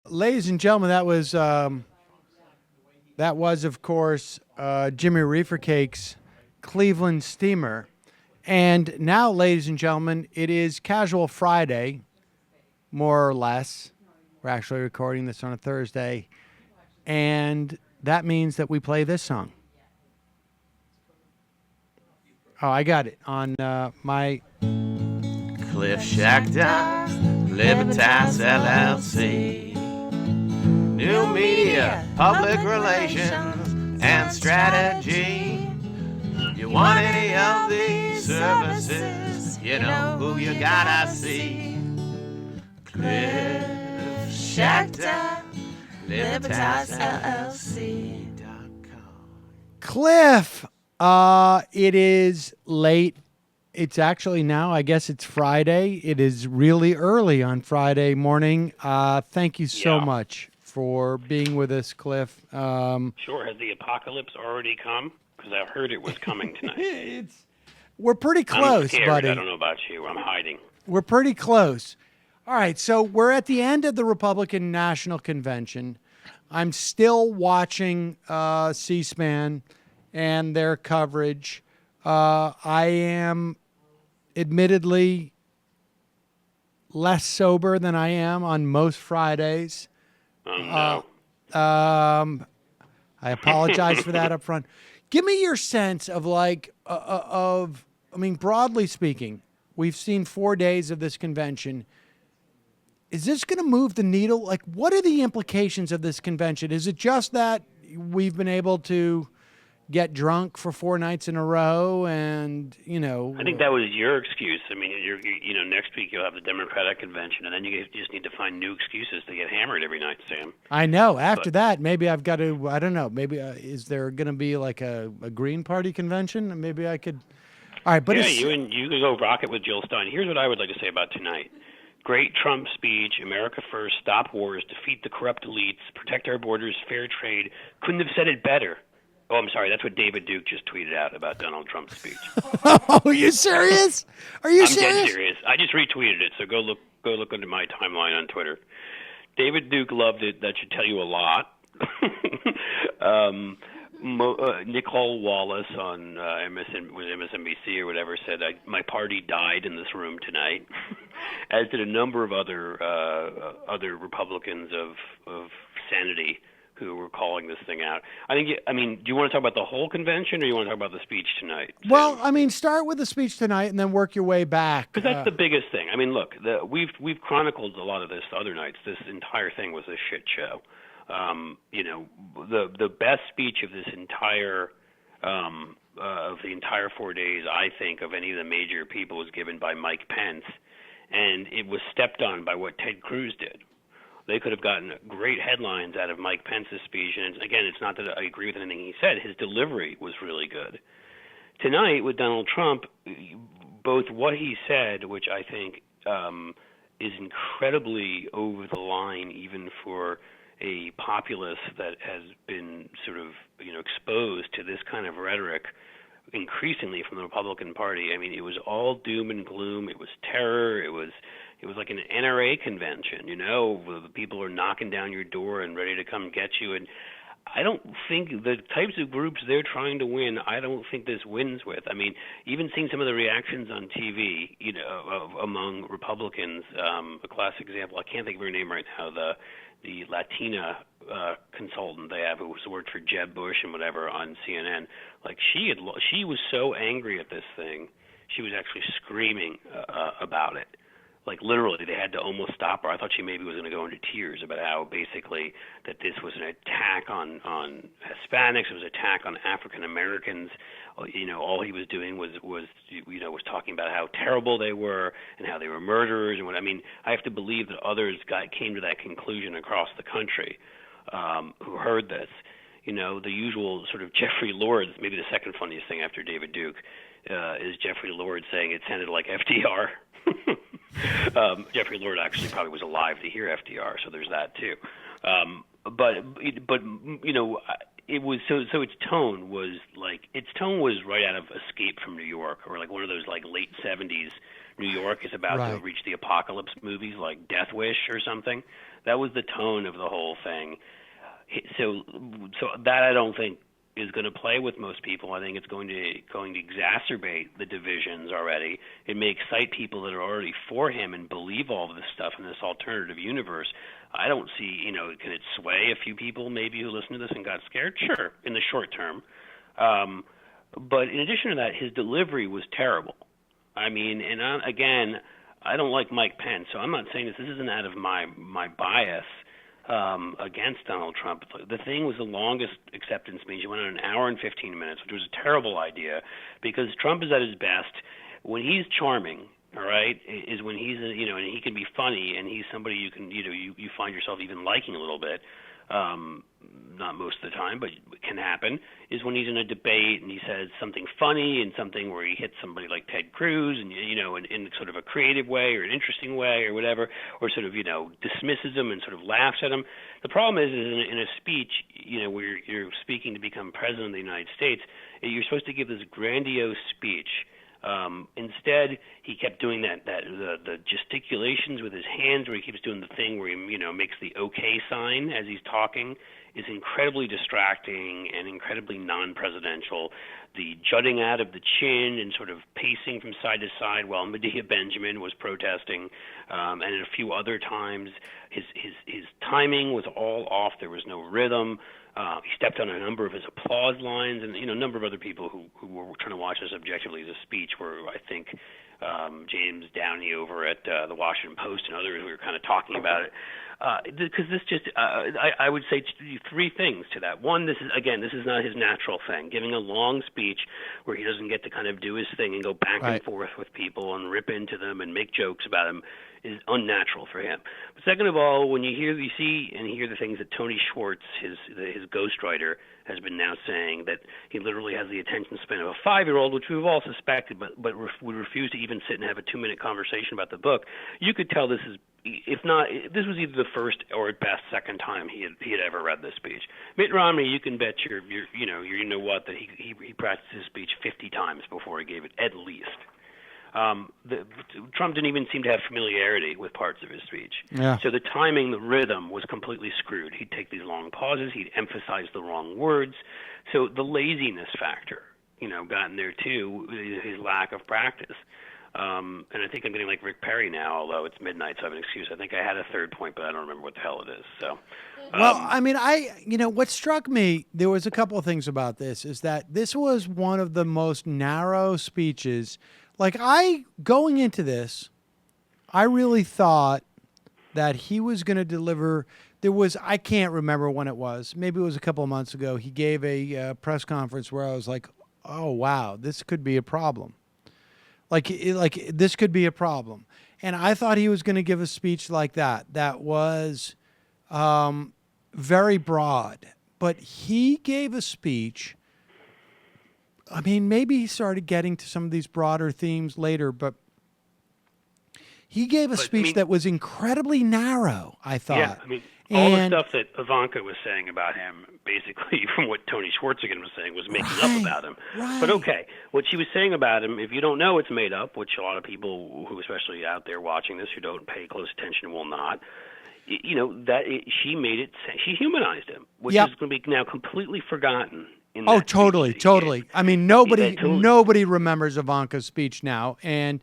Ladies and gentlemen, that was of course Jimmy Reefer Cake's Cleveland Steamer, and now, ladies and gentlemen, it is Casual Friday, more or less. We're actually recording this on a Thursday, and that means that we play this song. Oh, I got it on my Cliff Schecter, Libertas LLC. New media, public relations, and strategy. You want any of these services, you know who you gotta see. Cliff Schecter, Libertas LLC.com. Cliff. It is late. It's actually now, I guess it's Friday. It is really early on Friday morning. Thank you so much for being with us, Cliff. Sure. Has the apocalypse already come? Because I heard it was coming tonight. We're pretty close, I'm scared. buddy. I don't know about you. I'm hiding. We're pretty close. All right, so we're at the end of the Republican National Convention. I'm still watching C-SPAN and their coverage. I am admittedly less sober than I am on most Fridays. No. I apologize for that up front. Give me your sense of broadly speaking, we've seen 4 days of this convention. Is this going to move the needle? Like, what are the implications of this convention? Is it just that we've been able to get drunk for 4 nights in a row and, I think that was your excuse. I mean, next week you'll have the Democratic convention, and then you just need to find new excuses to get hammered every night, Sam. I know. After that, maybe I've got to, I don't know, maybe is there going to be like a Green Party convention? Maybe I could. All right, but you could go rock it with Jill Stein. Here's what I would like to say about tonight. Great Trump speech, America first, stop wars, defeat the corrupt elites, protect our borders, fair trade. Couldn't have said it better. Oh, I'm sorry. That's what David Duke just tweeted out about Donald Trump's speech. Oh, are you serious? Are you serious? I'm dead serious. I just retweeted it, so go look under my timeline on Twitter. David Duke loved it. That should tell you a lot. Nicole Wallace on MSNBC or whatever said, my party died in this room tonight, as did a number of other Republicans of sanity who were calling this thing out. Do you want to talk about the whole convention, or you want to talk about the speech tonight? Sam? Well, start with the speech tonight and then work your way back. Because that's the biggest thing. I mean, look, we've chronicled a lot of this other nights. This entire thing was a shit show. The best speech of this entire of the entire 4 days, I think, of any of the major people was given by Mike Pence, and it was stepped on by what Ted Cruz did. They could have gotten great headlines out of Mike Pence's speech. And again, it's not that I agree with anything he said. His delivery was really good. Tonight with Donald Trump, both what he said, which I think is incredibly over the line even for a populace that has been sort of exposed to this kind of rhetoric increasingly from the Republican Party. I mean, it was all doom and gloom. It was terror. It was like an NRA convention, the people are knocking down your door and ready to come get you. And I don't think the types of groups they're trying to win, I don't think this wins with. I mean, even seeing some of the reactions on TV, among Republicans, a classic example, I can't think of her name right now, the Latina consultant they have who worked for Jeb Bush and whatever on CNN. Like, she was so angry at this thing, she was actually screaming about it. Like, literally, they had to almost stop her. I thought she maybe was going to go into tears about how basically that this was an attack on Hispanics. It was an attack on African Americans. All he was doing was talking about how terrible they were and how they were murderers. And I have to believe that others came to that conclusion across the country who heard this. The usual sort of Jeffrey Lord, maybe the second funniest thing after David Duke, is Jeffrey Lord saying it sounded like FDR. Jeffrey Lord actually probably was alive to hear FDR, so there's that too. But it was so its tone was right out of Escape from New York, or like one of those like late 70s New York is about to reach the apocalypse movies like Death Wish or something. That was the tone of the whole thing. So that I don't think is going to play with most people. I think it's going to exacerbate the divisions already. It may excite people that are already for him and believe all of this stuff in this alternative universe. I don't see, can it sway a few people maybe who listened to this and got scared? Sure, in the short term. But in addition to that, his delivery was terrible. I mean, again, I don't like Mike Pence, so I'm not saying this. This isn't out of my bias against Donald Trump. The thing was the longest acceptance speech. It went on an hour and 15 minutes, which was a terrible idea because Trump is at his best when he's charming. All right, is when he's and he can be funny and he's somebody you can you find yourself even liking a little bit. Not most of the time, but it can happen, is when he's in a debate and he says something funny and something where he hits somebody like Ted Cruz and, in sort of a creative way or an interesting way or whatever, or sort of, dismisses him and sort of laughs at him. The problem is in a speech, where you're speaking to become president of the United States, you're supposed to give this grandiose speech. Instead, he kept doing the gesticulations with his hands, where he keeps doing the thing where he, makes the OK sign as he's talking, is incredibly distracting and incredibly non-presidential. The jutting out of the chin and sort of pacing from side to side while Medea Benjamin was protesting, and at a few other times, his timing was all off. There was no rhythm. He stepped on a number of his applause lines, and a number of other people who were trying to watch this objectively as a speech were, I think, James Downey over at the Washington Post and others who were kind of talking about it. Because this just, I would say three things to that. One, this is not his natural thing. Giving a long speech where he doesn't get to kind of do his thing and go back and forth with people and rip into them and make jokes about them is unnatural for him. But second of all, when you hear the things that Tony Schwartz, his ghostwriter, has been now saying, that he literally has the attention span of a 5-year-old, which we've all suspected, but would refuse to even sit and have a 2-minute conversation about the book. You could tell this is, if not, this was either the first or at best second time he had ever read this speech. Mitt Romney, you can bet that he practiced his speech 50 times before he gave it, at least. Trump didn't even seem to have familiarity with parts of his speech. Yeah. So the timing, the rhythm was completely screwed. He'd take these long pauses. He'd emphasize the wrong words. So the laziness factor, got in there too, his lack of practice. And I think I'm getting like Rick Perry now, although it's midnight, so I have an excuse. I think I had a third point, but I don't remember what the hell it is. So, well, I mean, what struck me, there was a couple of things about this, is that this was one of the most narrow speeches. Like, going into this, I really thought that he was going to deliver. I can't remember when it was. Maybe it was a couple of months ago. He gave a press conference where I was like, oh, wow, this could be a problem. Like this could be a problem. And I thought he was going to give a speech like that was very broad. But he gave a speech. I mean, maybe he started getting to some of these broader themes later, but he gave a speech that was incredibly narrow, I thought. Yeah, I mean, all the stuff that Ivanka was saying about him, basically from what Tony Schwartz again was saying, was making up about him. Right. But okay, what she was saying about him, if you don't know it's made up, which a lot of people who, especially out there watching this, who don't pay close attention will not, she humanized him, which is going to be now completely forgotten. Totally. I mean, nobody remembers Ivanka's speech now, and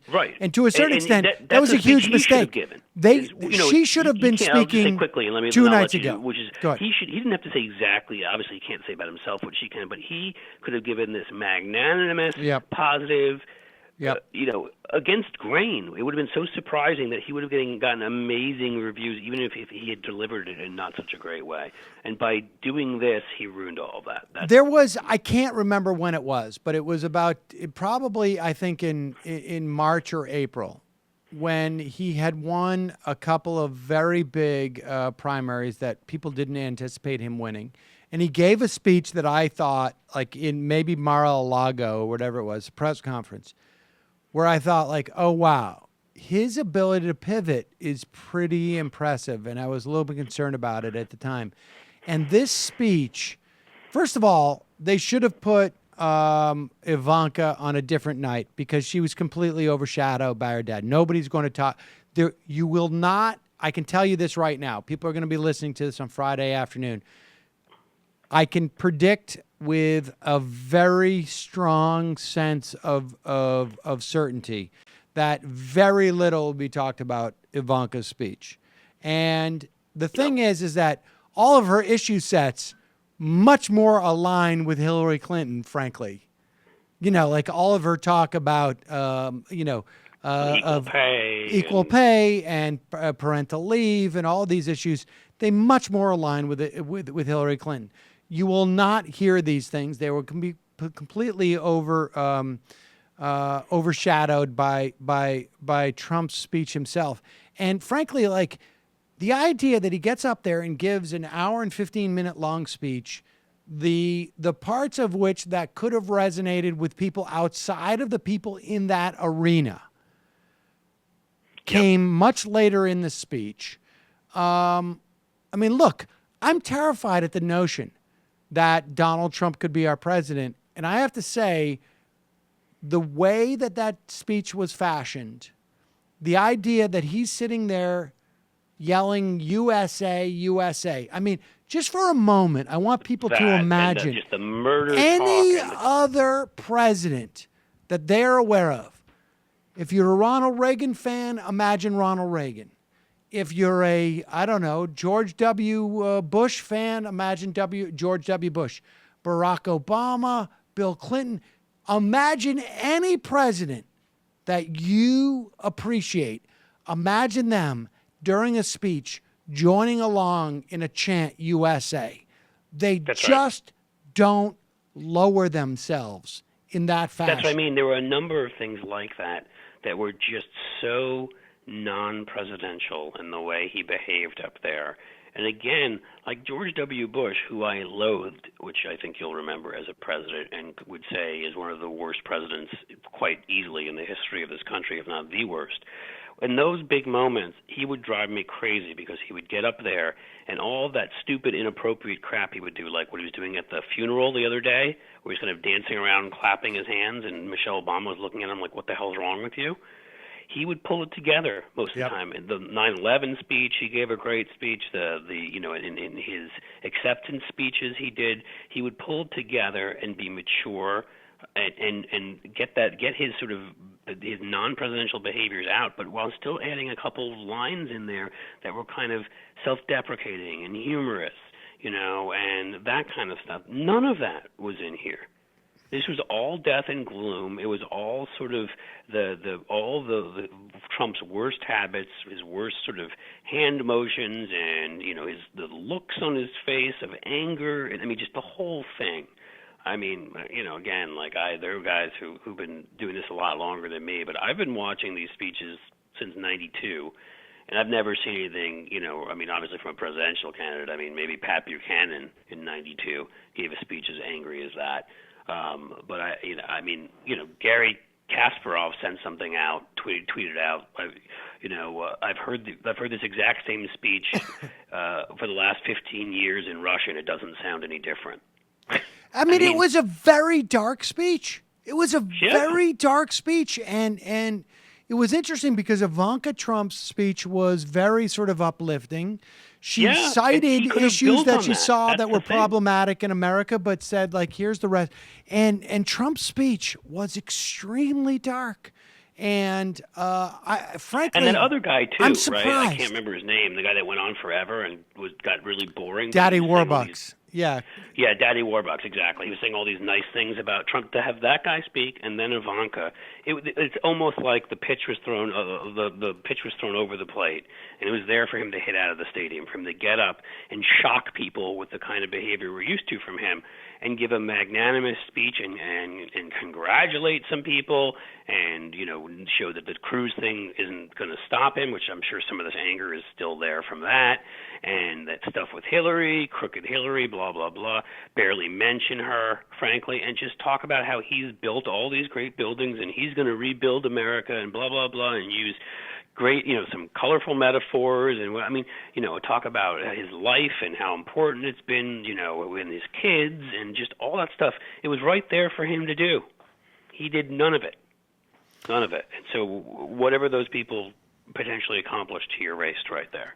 to a certain extent, that was a huge mistake. She should have been speaking quickly, and 2 nights ago. Which is, he didn't have to say exactly. Obviously, he can't say about himself what she can, but he could have given this magnanimous, positive. Against grain. It would have been so surprising that he would have gotten amazing reviews, even if he had delivered it in not such a great way. And by doing this, he ruined all of that. I can't remember when it was, but it was probably, I think, in March or April, when he had won a couple of very big primaries that people didn't anticipate him winning. And he gave a speech that I thought, like in maybe Mar-a-Lago or whatever it was, a press conference, where I thought, like, oh, wow, his ability to pivot is pretty impressive, and I was a little bit concerned about it at the time. And this speech, first of all, they should have put Ivanka on a different night because she was completely overshadowed by her dad. Nobody's going to talk. There, you will not. I can tell you this right now. People are going to be listening to this on Friday afternoon. I can predict with a very strong sense of certainty that very little will be talked about Ivanka's speech. And the thing is that all of her issue sets much more align with Hillary Clinton, frankly. Like all of her talk about, equal pay and parental leave and all these issues, they much more align with Hillary Clinton. You will not hear these things. They will be completely overshadowed by Trump's speech himself. And frankly, like the idea that he gets up there and gives an hour and 15-minute long speech, the parts of which that could have resonated with people outside of the people in that arena came much later in the speech. Look, I'm terrified at the notion that Donald Trump could be our president. And I have to say, the way that speech was fashioned, the idea that he's sitting there yelling USA, USA. I mean, just for a moment, I want people to imagine just the murder any talk other president that they're aware of. If you're a Ronald Reagan fan, imagine Ronald Reagan. If you're a, George W. Bush fan, imagine George W. Bush. Barack Obama, Bill Clinton. Imagine any president that you appreciate. Imagine them during a speech joining along in a chant USA. They just don't lower themselves in that fashion. That's what I mean. There were a number of things like that were just so non-presidential in the way he behaved up there. And again, like George W. Bush, who I loathed, which I think you'll remember as a president and would say is one of the worst presidents quite easily in the history of this country, if not the worst. In those big moments, he would drive me crazy because he would get up there and all that stupid, inappropriate crap he would do, like what he was doing at the funeral the other day, where he's kind of dancing around and clapping his hands, and Michelle Obama was looking at him like, what the hell's wrong with you? He would pull it together most of the time. In the 9/11 speech, he gave a great speech. In his acceptance speeches he would pull it together and be mature and get his sort of his non-presidential behaviors out, but while still adding a couple of lines in there that were kind of self-deprecating and humorous, and that kind of stuff. None of that was in here. This was all death and gloom. It was all sort of all the Trump's worst habits, his worst sort of hand motions, and the looks on his face of anger, and just the whole thing. Again, there are guys who've been doing this a lot longer than me, but I've been watching these speeches since '92, and I've never seen anything. Obviously from a presidential candidate. Maybe Pat Buchanan in '92 gave a speech as angry as that. But Gary Kasparov sent something out, tweeted out. I've heard this exact same speech for the last 15 years in Russian. It doesn't sound any different. It was a very dark speech. It was a very dark speech, and it was interesting because Ivanka Trump's speech was very sort of uplifting. She cited issues that she saw that were problematic in America, but said, here's the rest. And Trump's speech was extremely dark. And frankly, and that other guy too, I'm surprised. Right? I can't remember his name. The guy that went on forever and got really boring. Daddy Warbucks. Yeah, Daddy Warbucks, exactly. He was saying all these nice things about Trump. To have that guy speak, and then Ivanka, it's almost like the pitch was thrown. The pitch was thrown over the plate, and it was there for him to hit out of the stadium, for him to get up and shock people with the kind of behavior we're used to from him, and give a magnanimous speech and congratulate some people, and show that the Cruz thing isn't going to stop him, which I'm sure some of this anger is still there from that, and that stuff with Hillary, crooked Hillary, blah, blah, blah, barely mention her, frankly, and just talk about how he's built all these great buildings and he's going to rebuild America and blah, blah, blah, and use great, some colorful metaphors, and I mean, talk about his life and how important it's been, with his kids and just all that stuff. It was right there for him to do. He did none of it. None of it. And so whatever those people potentially accomplished, he erased right there.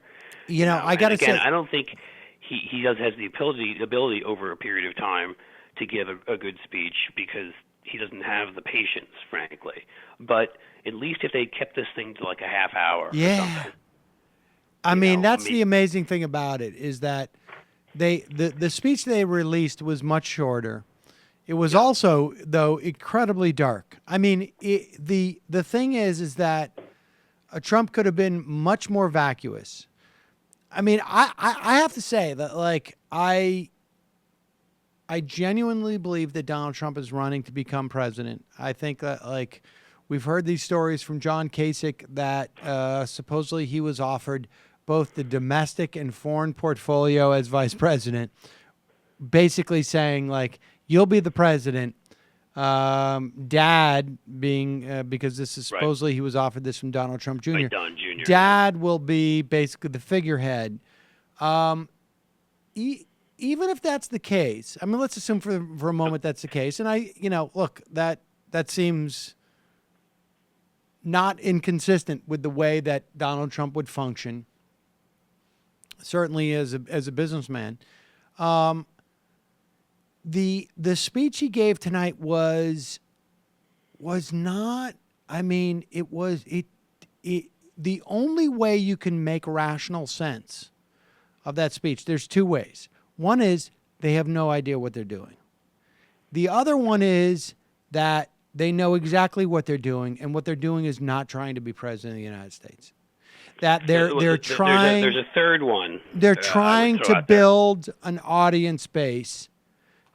I got to say, I don't think he has the ability over a period of time to give a good speech because he doesn't have the patience, frankly. But at least if they kept this thing to like a half hour or something. I mean, that's the amazing thing about it is that the speech they released was much shorter. It was also, though, incredibly dark. I mean, the thing is that Trump could have been much more vacuous. I mean, I have to say that, like, I genuinely believe that Donald Trump is running to become president. I think that, like, we've heard these stories from John Kasich that supposedly he was offered both the domestic and foreign portfolio as vice president, basically saying, like, you'll be the president. Dad being, because this is supposedly he was offered this from Donald Trump Jr. Right, Don Jr. Dad will be basically the figurehead. Even if that's the case, I mean, let's assume for a moment that's the case. And look, that seems not inconsistent with the way that Donald Trump would function, certainly as a businessman. The speech he gave tonight was not, I mean, the only way you can make rational sense of that speech, there's two ways. One is they have no idea what they're doing. The other one is that they know exactly what they're doing, and what they're doing is not trying to be president of the United States. That they're trying. There's a third one. They're trying to build an audience base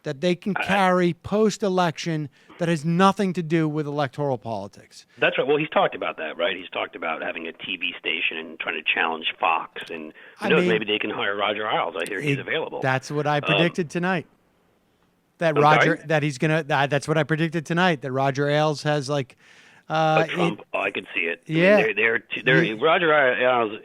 that they can carry post-election that has nothing to do with electoral politics. That's right. Well, he's talked about that, right? He's talked about having a TV station and trying to challenge Fox. And who knows, maybe they can hire Roger Ailes. I hear he's available. That's what I predicted tonight. That's what I predicted tonight, that Roger Ailes has, like... Trump, I could see it. Yeah. I mean, Roger Ailes,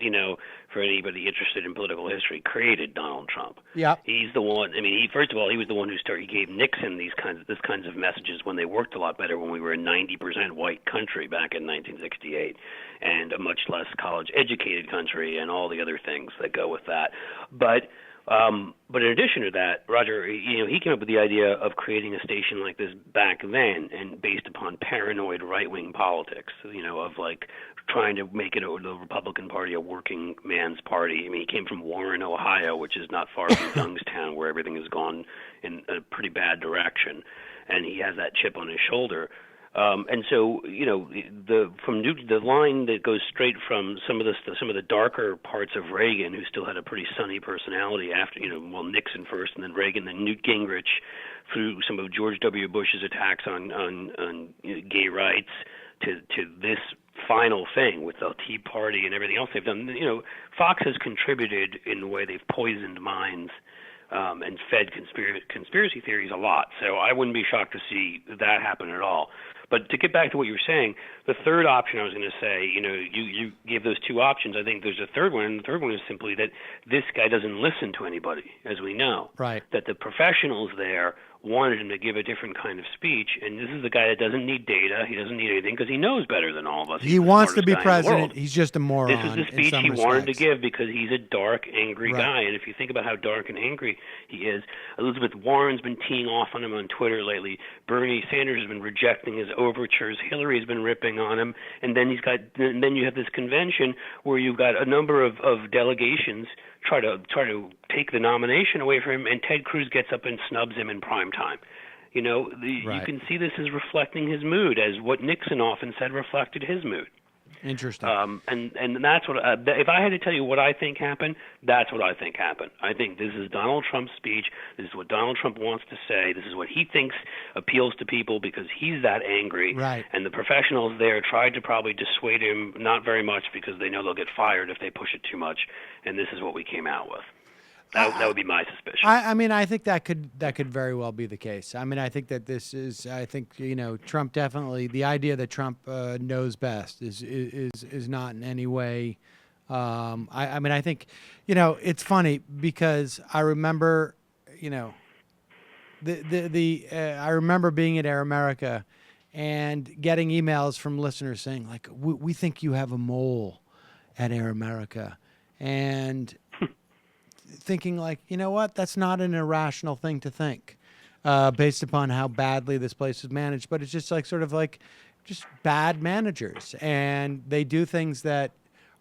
for anybody interested in political history, created Donald Trump. Yeah. He's the one. I mean, first of all, he was the one who started. He gave Nixon this kinds of messages when they worked a lot better when we were a 90% white country back in 1968, and a much less college-educated country, and all the other things that go with that. But in addition to that, Roger, he came up with the idea of creating a station like this back then, and based upon paranoid right-wing politics, of like trying to make the Republican Party a working man's party. I mean, he came from Warren, Ohio, which is not far from Youngstown, where everything has gone in a pretty bad direction, and he has that chip on his shoulder. And so, the line that goes straight from some of the darker parts of Reagan, who still had a pretty sunny personality after, Nixon first and then Reagan, then Newt Gingrich, through some of George W. Bush's attacks on gay rights, to this final thing with the Tea Party and everything else they've done. Fox has contributed in the way they've poisoned minds and fed conspiracy theories a lot. So I wouldn't be shocked to see that happen at all. But to get back to what you were saying, the third option I was going to say, you gave those two options. I think there's a third one, and the third one is simply that this guy doesn't listen to anybody, as we know. Right. That the professionals there wanted him to give a different kind of speech, and this is the guy that doesn't need data, he doesn't need anything, because he knows better than all of us. He wants to be president. He's just a moron. This is the speech he wanted to give because he's a dark, angry guy, and if you think about how dark and angry he is, Elizabeth Warren's been teeing off on him on Twitter lately. Bernie Sanders has been rejecting his overtures. Hillary's been ripping on him, and then you have this convention where you've got a number of delegations try to take the nomination away from him, and Ted Cruz gets up and snubs him in prime time. You can see this is reflecting his mood, as what Nixon often said reflected his mood. Interesting. And that's what if I had to tell you what I think happened, that's what I think happened. I think this is Donald Trump's speech. This is what Donald Trump wants to say. This is what he thinks appeals to people because he's that angry. Right. And the professionals there tried to probably dissuade him, not very much, because they know they'll get fired if they push it too much. And this is what we came out with. That would be my suspicion. I mean, I think that could very well be the case. I mean, I think that I think Trump definitely, the idea that Trump knows best is not in any way. I mean, I think, it's funny because I remember, I remember being at Air America and getting emails from listeners saying like, we think you have a mole at Air America, and thinking like, you know what, that's not an irrational thing to think, based upon how badly this place is managed. But it's just like sort of like just bad managers, and they do things that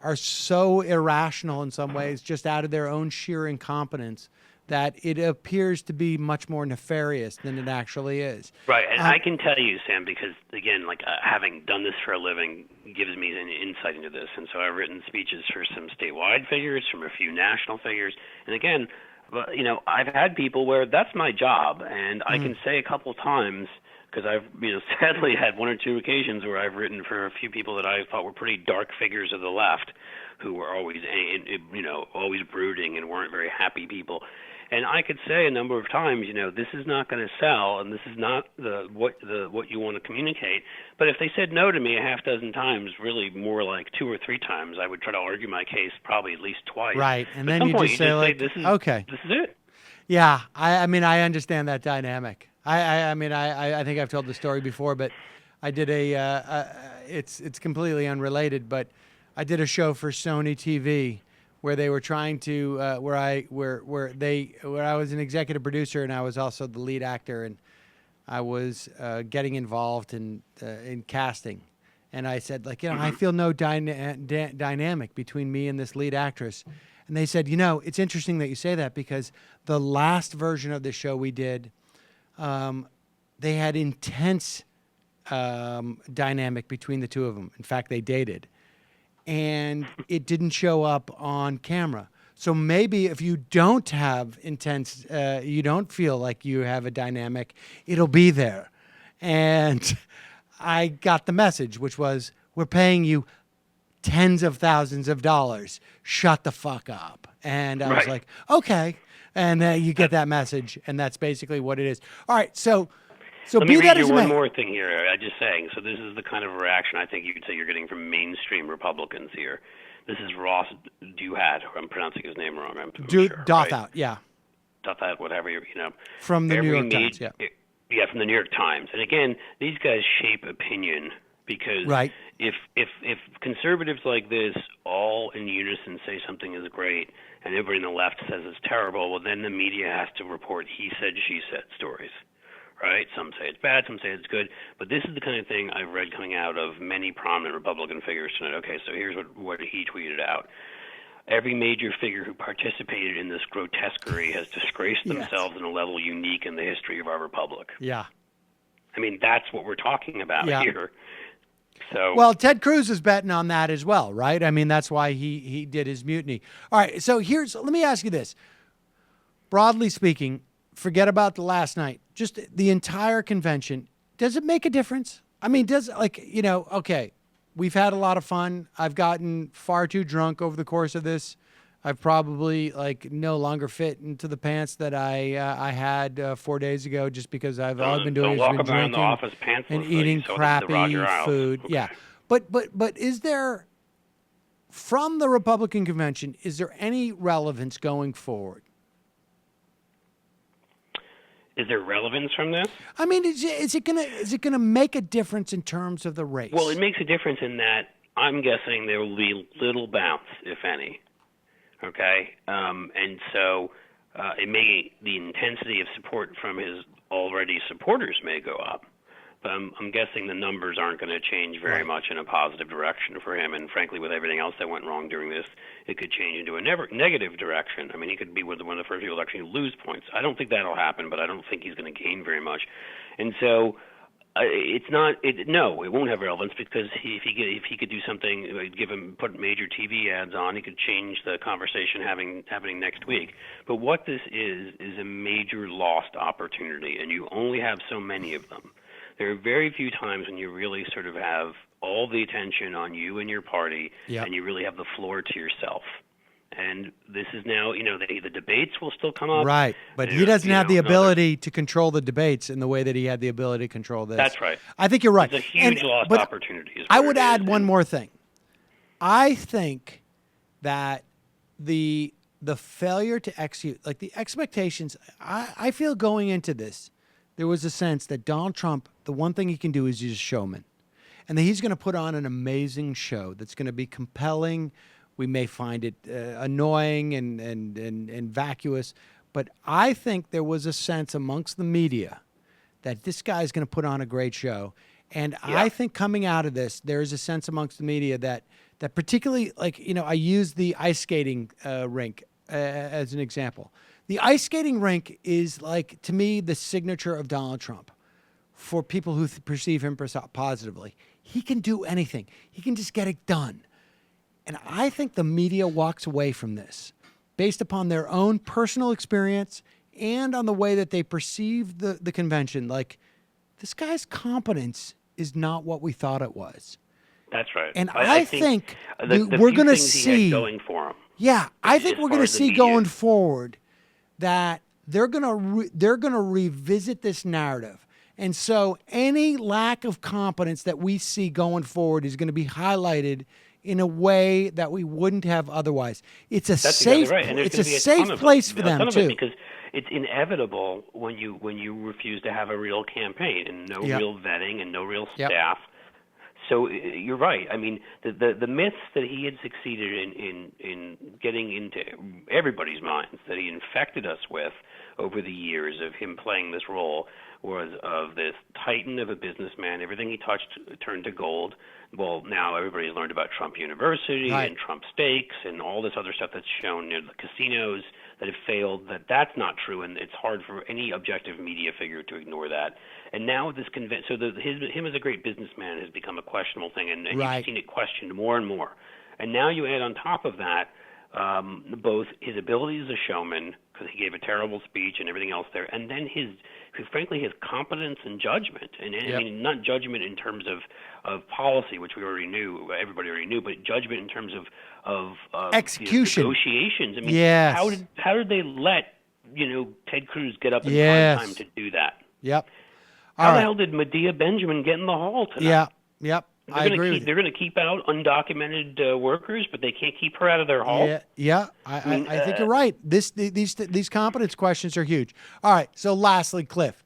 are so irrational in some ways, just out of their own sheer incompetence, that it appears to be much more nefarious than it actually is. Right, and I can tell you, Sam, because, again, like having done this for a living gives me an insight into this. And so I've written speeches for some statewide figures, from a few national figures. And again, I've had people where that's my job, and I can say a couple times, because I've sadly had one or two occasions where I've written for a few people that I thought were pretty dark figures of the left, who were always always brooding and weren't very happy people. And I could say a number of times, this is not going to sell, and this is not what you want to communicate. But if they said no to me a half dozen times, really more like 2 or 3 times, I would try to argue my case probably at least twice. Right, and At then some point, just say like, this is okay, this is it. Yeah, I mean, I understand that dynamic. I mean, I think I've told the story before, but I did it's completely unrelated, but I did a show for Sony TV where they were trying to where I was an executive producer, and I was also the lead actor, and I was getting involved in casting. And I said, like, I feel no dynamic between me and this lead actress. And they said, it's interesting that you say that, because the last version of the show we did, they had intense dynamic between the two of them. In fact, they dated. And it didn't show up on camera. So maybe if you don't have intense, you don't feel like you have a dynamic, it'll be there. And I got the message, which was, we're paying you tens of thousands of dollars. Shut the fuck up. And I was like, okay. And you get that message, and that's basically what it is. All right, so let me read you one more thing here. I'm just saying. So this is the kind of reaction I think you could say you're getting from mainstream Republicans here. This is Ross Douthat. I'm pronouncing his name wrong. I'm sure, Douthat, right? Yeah. Douthat, whatever, From the New York Times, yeah. Yeah, from the New York Times. And again, these guys shape opinion, because if conservatives like this all in unison say something is great and everybody on the left says it's terrible, well, then the media has to report he said, she said stories. Right? Some say it's bad, some say it's good. But this is the kind of thing I've read coming out of many prominent Republican figures tonight. Okay, so here's what he tweeted out. Every major figure who participated in this grotesquerie has disgraced themselves in a level unique in the history of our republic. Yeah. I mean, that's what we're talking about here. So, well, Ted Cruz is betting on that as well, right? I mean, that's why he did his mutiny. All right, so let me ask you this. Broadly speaking, forget about the last night. Just the entire convention. Does it make a difference? I mean, okay, we've had a lot of fun. I've gotten far too drunk over the course of this. I've probably no longer fit into the pants that I had 4 days ago, just because all I've been doing is been drinking and eating crappy food. Okay. Yeah, but is there, from the Republican convention, is there any relevance going forward? Is there relevance from this? I mean, is it gonna make a difference in terms of the race? Well, it makes a difference in that I'm guessing there will be little bounce, if any. Okay, and so the intensity of support from his already supporters may go up, but I'm guessing the numbers aren't going to change very much in a positive direction for him. And frankly, with everything else that went wrong during this, it could change into a negative direction. I mean, he could be one of the first people to actually lose points. I don't think that'll happen, but I don't think he's going to gain very much. And so it won't have relevance, because if he could do something, put major TV ads on, he could change the conversation happening next week. But what this is a major lost opportunity, and you only have so many of them. There are very few times when you really sort of have all the attention on you and your party, and you really have the floor to yourself. And this is now, the debates will still come up. Right, but he doesn't have the ability to control the debates in the way that he had the ability to control this. That's right. I think you're right. It's a huge lost opportunity. I would add one more thing. I think that the failure to execute, like the expectations, I feel going into this, there was a sense that Donald Trump, the one thing he can do is he's a showman. And that he's going to put on an amazing show that's going to be compelling. We may find it annoying and vacuous, but I think there was a sense amongst the media that this guy's going to put on a great show. And I think coming out of this, there is a sense amongst the media that particularly, I use the ice skating rink as an example. The ice skating rink is, to me, the signature of Donald Trump. For people who perceive him positively, he can do anything. He can just get it done. And I think the media walks away from this based upon their own personal experience and on the way that they perceive the convention. Like, this guy's competence is not what we thought it was. That's right. And I think we're going to see going for him. Yeah, I think we're going to see going forward that they're going to revisit this narrative. And so any lack of competence that we see going forward is going to be highlighted in a way that we wouldn't have otherwise. It's a safe, it's a safe place for them too. Because it's inevitable when you refuse to have a real campaign and no real vetting and no real staff. So you're right. I mean, the myths that he had succeeded in getting into everybody's minds, that he infected us with over the years of him playing this role, was of this titan of a businessman. Everything he touched turned to gold. Well, now everybody's learned about Trump University and Trump Steaks and all this other stuff that's shown near the casinos that have failed. That's not true, and it's hard for any objective media figure to ignore that. And now this convention, so him as a great businessman has become a questionable thing, and you've seen it questioned more and more. And now you add on top of that both his ability as a showman, because he gave a terrible speech and everything else there, and then his competence and judgment, and I mean, not judgment in terms of policy, which everybody already knew, but judgment in terms of execution, negotiations. I mean, how did they let Ted Cruz get up in prime time to do that? Yep. How the hell did Medea Benjamin get in the hall tonight? Yeah. Yep. I agree with you. They're going to keep out undocumented workers, but they can't keep her out of their hall. Yeah. I think you're right. These competence questions are huge. All right. So lastly, Cliff,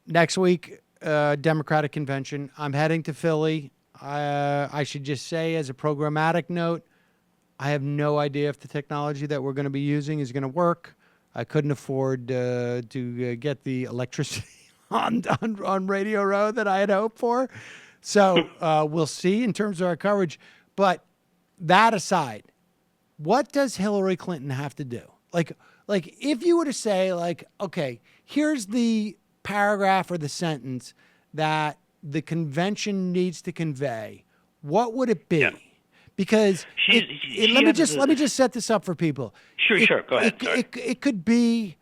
next week, Democratic convention. I'm heading to Philly. I should just say, as a programmatic note, I have no idea if the technology that we're going to be using is going to work. I couldn't afford to get the electricity on Radio Row that I had hoped for. So we'll see in terms of our coverage. But that aside, what does Hillary Clinton have to do? Like if you were to say, okay, here's the paragraph or the sentence that the convention needs to convey, what would it be? Yeah. Because let me just set this up for people. Sure. Go ahead. It could be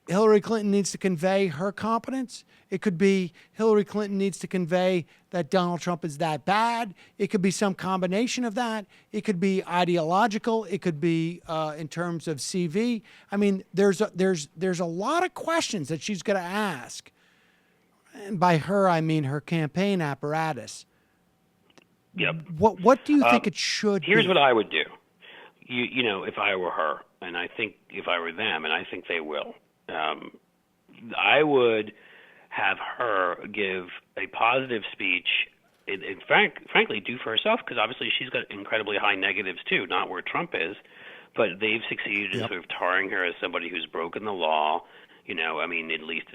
Hillary Clinton needs to convey her competence. It could be Hillary Clinton needs to convey that Donald Trump is that bad. It could be some combination of that. It could be ideological. It could be in terms of CV. I mean, there's a lot of questions that she's going to ask. And by her, I mean her campaign apparatus. Yep. What do you think it should be? Here's what I would do. If I were her, and I think if I were them, and I think they will, I would have her give a positive speech, and frankly, do for herself, because obviously she's got incredibly high negatives too, not where Trump is, but they've succeeded in sort of tarring her as somebody who's broken the law. I mean, at least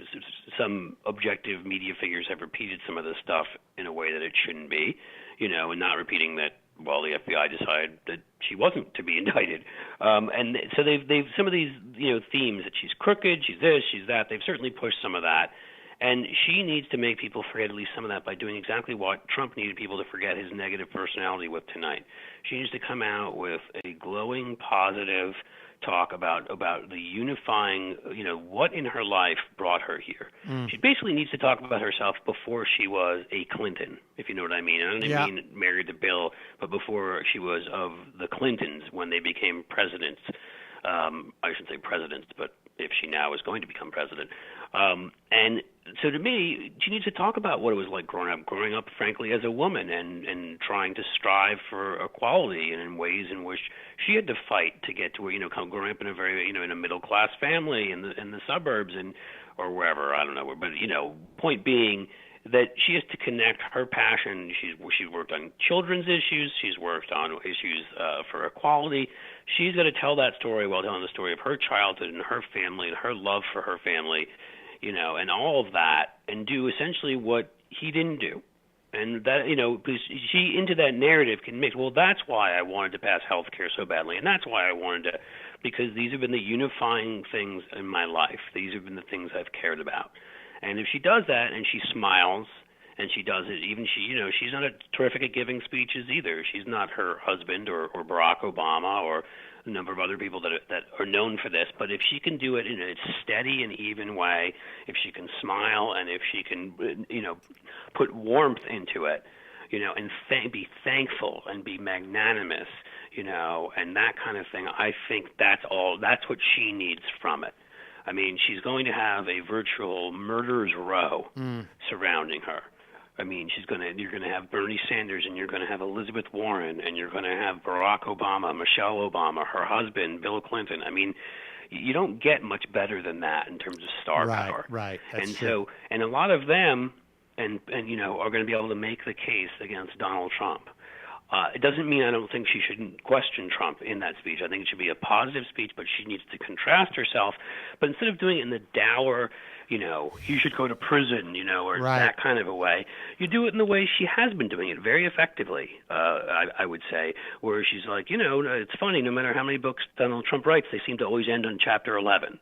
some objective media figures have repeated some of this stuff in a way that it shouldn't be, and not repeating that, well, the FBI decided that she wasn't to be indicted. And so they've some of these, themes that she's crooked, she's this, she's that, they've certainly pushed some of that. And she needs to make people forget at least some of that by doing exactly what Trump needed people to forget his negative personality with tonight. She needs to come out with a glowing, positive talk about the unifying, what in her life brought her here. She basically needs to talk about herself before she was a Clinton, if you know what I mean. I don't even mean married to Bill, but before she was of the Clintons when they became presidents. I shouldn't say presidents, but if she now is going to become president. And so to me, she needs to talk about what it was like growing up, frankly, as a woman and trying to strive for equality and in ways in which she had to fight to get to where, growing up in a very, in a middle-class family in the suburbs or wherever, I don't know. But, point being that she has to connect her passion. She's worked on children's issues. She's worked on issues for equality. She's going to tell that story while telling the story of her childhood and her family and her love for her family, and all of that, and do essentially what he didn't do. And that, because she, into that narrative, can mix, well, that's why I wanted to pass health care so badly, and that's why I wanted to, because these have been the unifying things in my life. These have been the things I've cared about. And if she does that and she smiles and she does it, even she's not terrific at giving speeches either. She's not her husband or Barack Obama or a number of other people that are known for this. But if she can do it in a steady and even way, if she can smile and if she can, put warmth into it, and be thankful and be magnanimous, and that kind of thing, I think that's what she needs from it. I mean, she's going to have a virtual murderer's row surrounding her. I mean, you're going to have Bernie Sanders, and you're going to have Elizabeth Warren, and you're going to have Barack Obama, Michelle Obama, her husband, Bill Clinton. I mean, you don't get much better than that in terms of star power. Right. That's and true. And a lot of them, are going to be able to make the case against Donald Trump. It doesn't mean I don't think she shouldn't question Trump in that speech. I think it should be a positive speech, but she needs to contrast herself. But instead of doing it in the dour, he should go to prison, or that kind of a way, you do it in the way she has been doing it very effectively, I would say, where she's like, it's funny, no matter how many books Donald Trump writes, they seem to always end on chapter 11,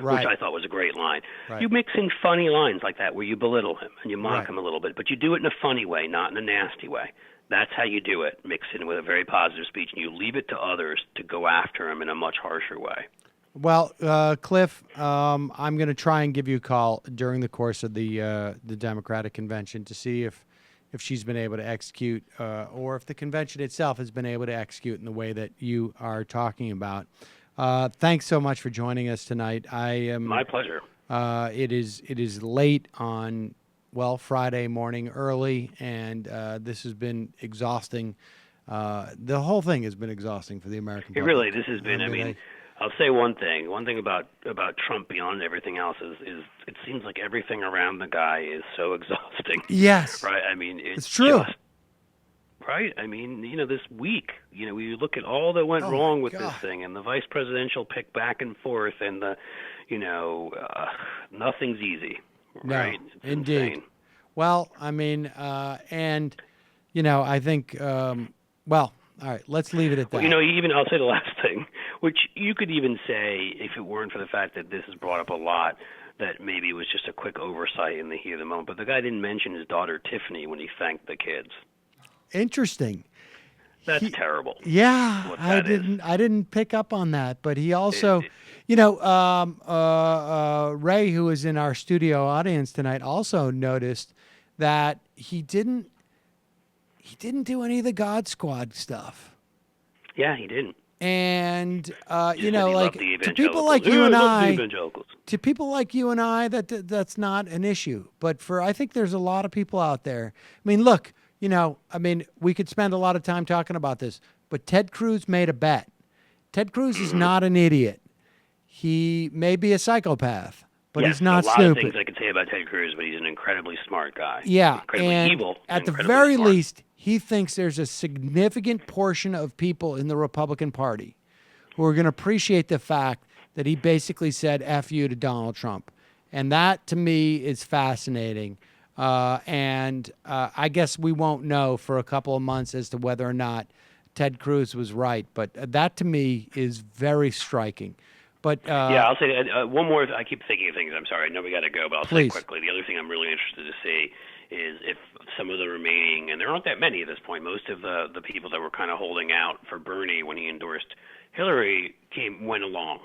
which I thought was a great line. Right. You mix in funny lines like that where you belittle him and you mock him a little bit, but you do it in a funny way, not in a nasty way. That's how you do it, mix in with a very positive speech, and you leave it to others to go after him in a much harsher way. Well, Cliff, I'm going to try and give you a call during the course of the Democratic convention to see if she's been able to execute or if the convention itself has been able to execute in the way that you are talking about. Thanks so much for joining us tonight. My pleasure. It is late on Friday morning early, and this has been exhausting. The whole thing has been exhausting for the American public. This has been, I'll say one thing. One thing about Trump beyond everything else is it seems like everything around the guy is so exhausting. Yes. Right? I mean, it's true. Right? I mean, this week, we look at all that went wrong with this thing, and the vice presidential pick back and forth, and the, nothing's easy. Right? No, it's indeed. Insane. Well, I mean, and, I think, all right, let's leave it at that. Well, even I'll say the last thing, which you could even say, if it weren't for the fact that this is brought up a lot, that maybe it was just a quick oversight in the heat of the moment. But the guy didn't mention his daughter Tiffany when he thanked the kids. Interesting. That's terrible. Yeah, I didn't pick up on that, but he also, Ray, who was in our studio audience tonight, also noticed that he didn't do any of the God Squad stuff. Yeah, he didn't. And like to people like you and I, that's not an issue. But I think there's a lot of people out there. I mean, look. We could spend a lot of time talking about this, but Ted Cruz made a bet. Ted Cruz is not an idiot. He may be a psychopath, but he's not stupid. There's a lot of things I could say about Ted Cruz, but he's an incredibly smart guy. Yeah, incredibly evil. At the very least, he thinks there's a significant portion of people in the Republican Party who are going to appreciate the fact that he basically said F you to Donald Trump. And that, to me, is fascinating. And I guess we won't know for a couple of months as to whether or not Ted Cruz was right. But that, to me, is very striking. But yeah, I'll say one more. I keep thinking of things. I'm sorry. I know we got to go, but I'll Please. say quickly. The other thing I'm really interested to see is if some of the remaining, and there aren't that many at this point, most of the people that were kind of holding out for Bernie when he endorsed Hillary went along.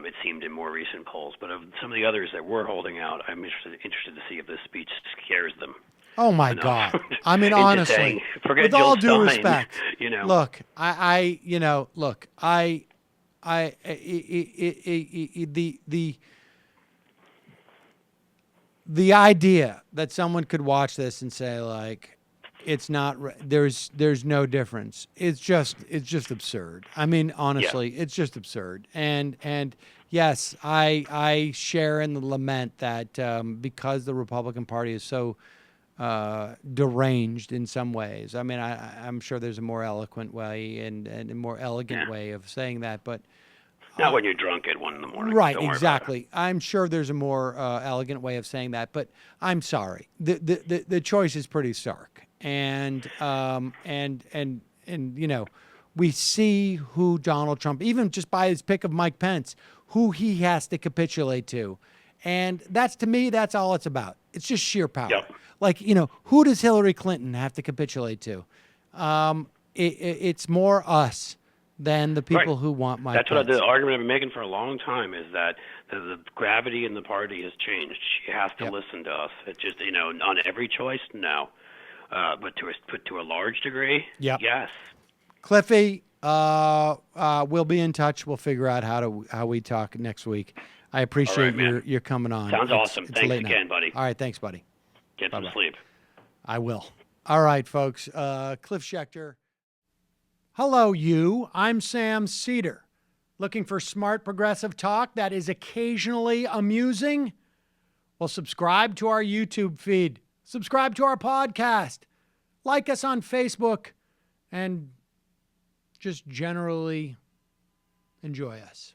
It seemed in more recent polls. But of some of the others that were holding out, I'm interested to see if this speech scares them. oh my enough God! I mean, into honestly, saying, forget with Jill all due Stein, respect, you know. look, the idea that someone could watch this and say like, it's not there's no difference. It's just absurd. I mean, honestly, it's just absurd. And yes, I share in the lament that because the Republican Party is so deranged in some ways. I mean, I'm sure there's a more eloquent way and a more elegant way of saying that, but Not when you're drunk at 1 a.m. right, Don't worry about it. exactly. I'm sure there's a more elegant way of saying that, but I'm sorry. The choice is pretty stark, and you know, we see who Donald Trump, even just by his pick of Mike Pence, who he has to capitulate to, and that's, to me, that's all it's about. It's just sheer power. Yep. Like, you know, who does Hillary Clinton have to capitulate to? It's more us than the people who want Mike That's Pence. what the argument I've been making for a long time is that the gravity in the party has changed. She has to listen to us. It's just, you know, on every choice, no. But to a large degree, yes. Cliffy, we'll be in touch. We'll figure out how we talk next week. I appreciate your coming on. Sounds awesome. It's Thanks late again, night. buddy. All right, thanks, buddy. Get some sleep. I will. All right, folks. Cliff Schecter. Hello, you. I'm Sam Seder. Looking for smart progressive talk that is occasionally amusing? Well, subscribe to our YouTube feed. Subscribe to our podcast. Like us on Facebook. And just generally enjoy us.